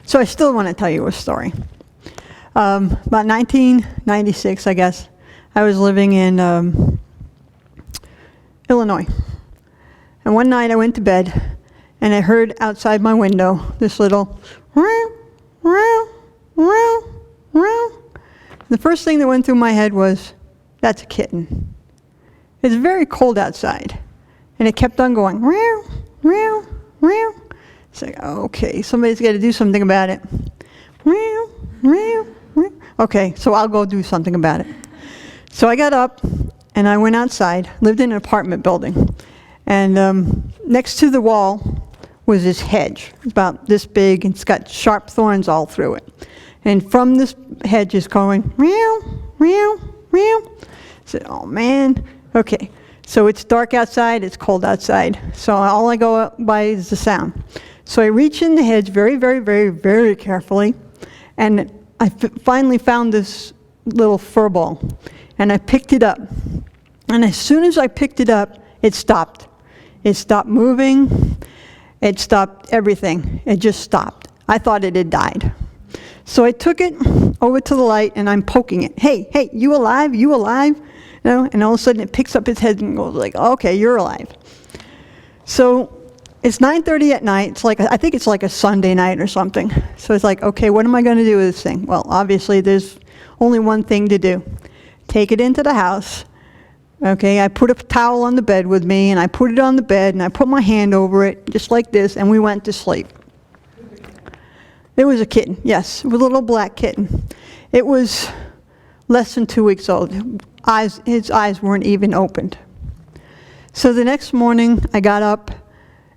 So I still want to tell you a story. About 1996, I guess, I was living in Illinois. And one night I went to bed, and I heard outside my window this little meow, meow, meow, meow. The first thing that went through my head was, that's a kitten. It's very cold outside. And it kept on going, meow, meow, meow. It's like, okay, somebody's got to do something about it. Meow, meow, meow. Okay, so I'll go do something about it. So I got up, and I went outside, lived in an apartment building. And next to the wall was this hedge. It's about this big, and it's got sharp thorns all through it. And from this hedge is going, meow, meow, meow. I said, oh man, okay. So it's dark outside, it's cold outside. So all I go by is the sound. So I reach in the hedge very, very, very, very carefully, and I finally found this little fur ball. And I picked it up. And as soon as I picked it up, it stopped. It stopped moving. It stopped everything. It just stopped. I thought it had died. So I took it over to the light, and I'm poking it. Hey, hey, you alive? You alive? You know? And all of a sudden it picks up its head and goes like, okay, you're alive. So it's 9:30 at night. It's like, I think it's like a Sunday night or something. So it's like, okay, what am I going to do with this thing? Well, obviously there's only one thing to do. Take it into the house. Okay, I put a towel on the bed with me, and I put it on the bed, and I put my hand over it, just like this, and we went to sleep. It was a kitten, yes, it was a little black kitten. It was less than 2 weeks old. His eyes weren't even opened. So the next morning, I got up,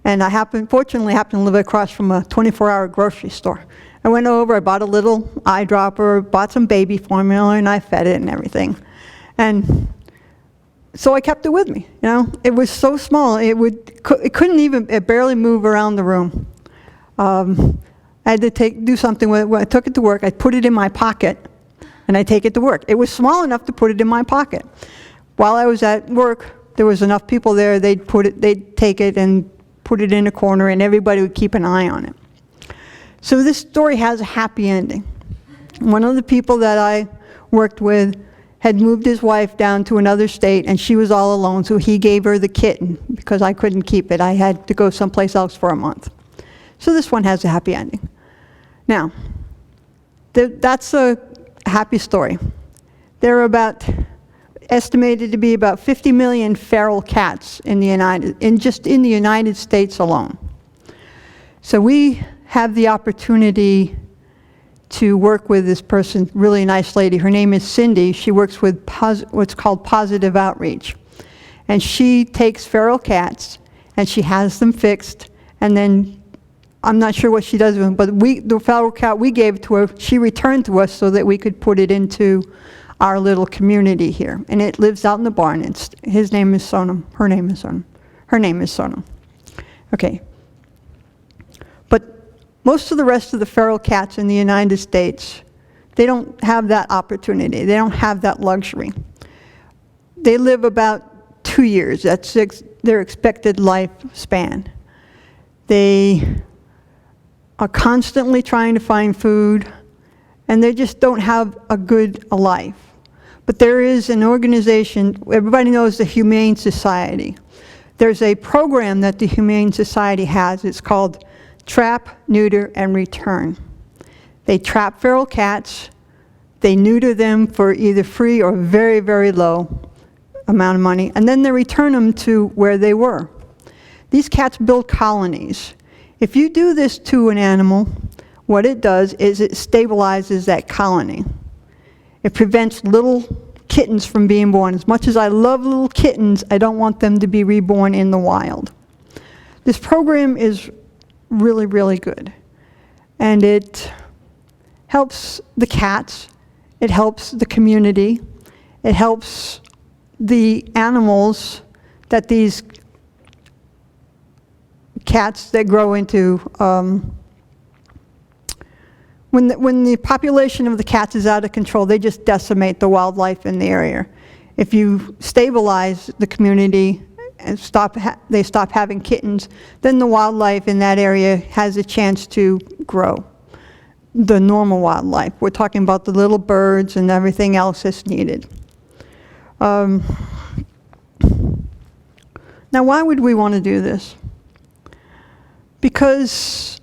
and I fortunately happened to live across from a 24-hour grocery store. I went over, I bought a little eye dropper, bought some baby formula, and I fed it and everything. And so I kept it with me, you know. It was so small, it barely move around the room. I had to do something with it. When I took it to work, I put it in my pocket, and I take it to work. It was small enough to put it in my pocket. While I was at work, there was enough people there, they'd take it and put it in a corner, and everybody would keep an eye on it. So this story has a happy ending. One of the people that I worked with had moved his wife down to another state, and she was all alone, so he gave her the kitten because I couldn't keep it. I had to go someplace else for a month. So this one has a happy ending. Now, that's a happy story. There are estimated to be about 50 million feral cats in the United States alone. So we have the opportunity to work with this person, really nice lady. Her name is Cindy. She works with what's called positive outreach. And she takes feral cats, and she has them fixed, and then I'm not sure what she does with them, but the feral cat we gave to her, she returned to us so that we could put it into our little community here. And it lives out in the barn. His name is Sonam. Her name is Sonam. Her name is Sonam. Okay. But most of the rest of the feral cats in the United States, they don't have that opportunity. They don't have that luxury. They live about 2 years. That's their expected lifespan. They are constantly trying to find food, and they just don't have a good life. But there is an organization, everybody knows the Humane Society. There's a program that the Humane Society has. It's called Trap, Neuter, and Return. They trap feral cats, they neuter them for either free or very, very low amount of money, and then they return them to where they were. These cats build colonies. If you do this to an animal, what it does is it stabilizes that colony. It prevents little kittens from being born. As much as I love little kittens, I don't want them to be reborn in the wild. This program is really, really good. And it helps the cats, it helps the community, it helps the animals that these cats that grow into, when the population of the cats is out of control, they just decimate the wildlife in the area. If you stabilize the community and they stop having kittens, then the wildlife in that area has a chance to grow. the normal wildlife. We're talking about the little birds and everything else that's needed. Now, why would we want to do this? Because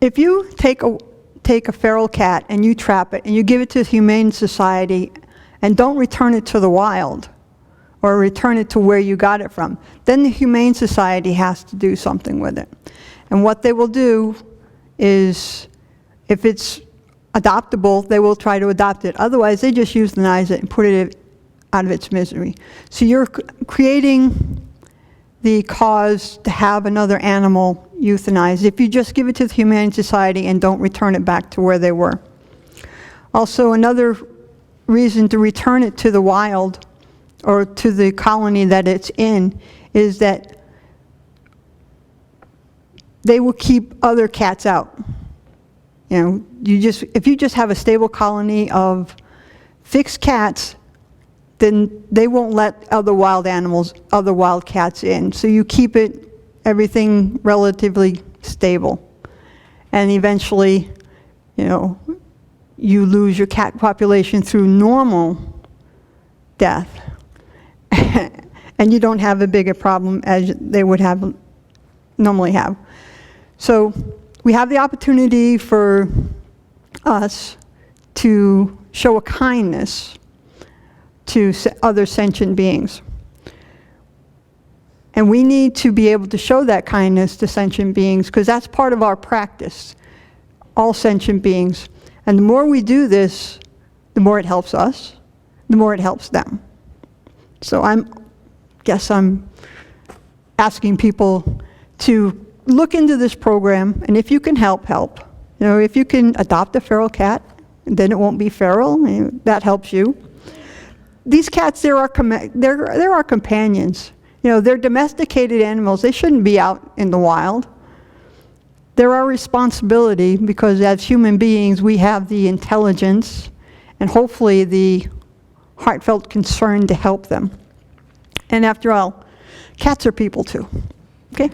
if you take a feral cat and you trap it and you give it to the Humane Society and don't return it to the wild or return it to where you got it from, then the Humane Society has to do something with it. And what they will do is, if it's adoptable, they will try to adopt it. Otherwise, they just euthanize it and put it out of its misery. So you're creating the cause to have another animal euthanized if you just give it to the Humane Society and don't return it back to where they were. Also, another reason to return it to the wild or to the colony that it's in is that they will keep other cats out. You know, if you just have a stable colony of fixed cats, then they won't let other wild animals, other wild cats in. So you keep everything relatively stable. And eventually, you know, you lose your cat population through normal death. And you don't have a bigger problem as they would normally have. So we have the opportunity for us to show a kindness to other sentient beings. And we need to be able to show that kindness to sentient beings because that's part of our practice, all sentient beings. And the more we do this, the more it helps us, the more it helps them. So I guess I'm asking people to look into this program, and if you can help. You know, if you can adopt a feral cat, then it won't be feral, that helps you. These cats, they're our companions. You know, they're domesticated animals. They shouldn't be out in the wild. They're our responsibility because as human beings, we have the intelligence and hopefully the heartfelt concern to help them. And after all, cats are people too, okay?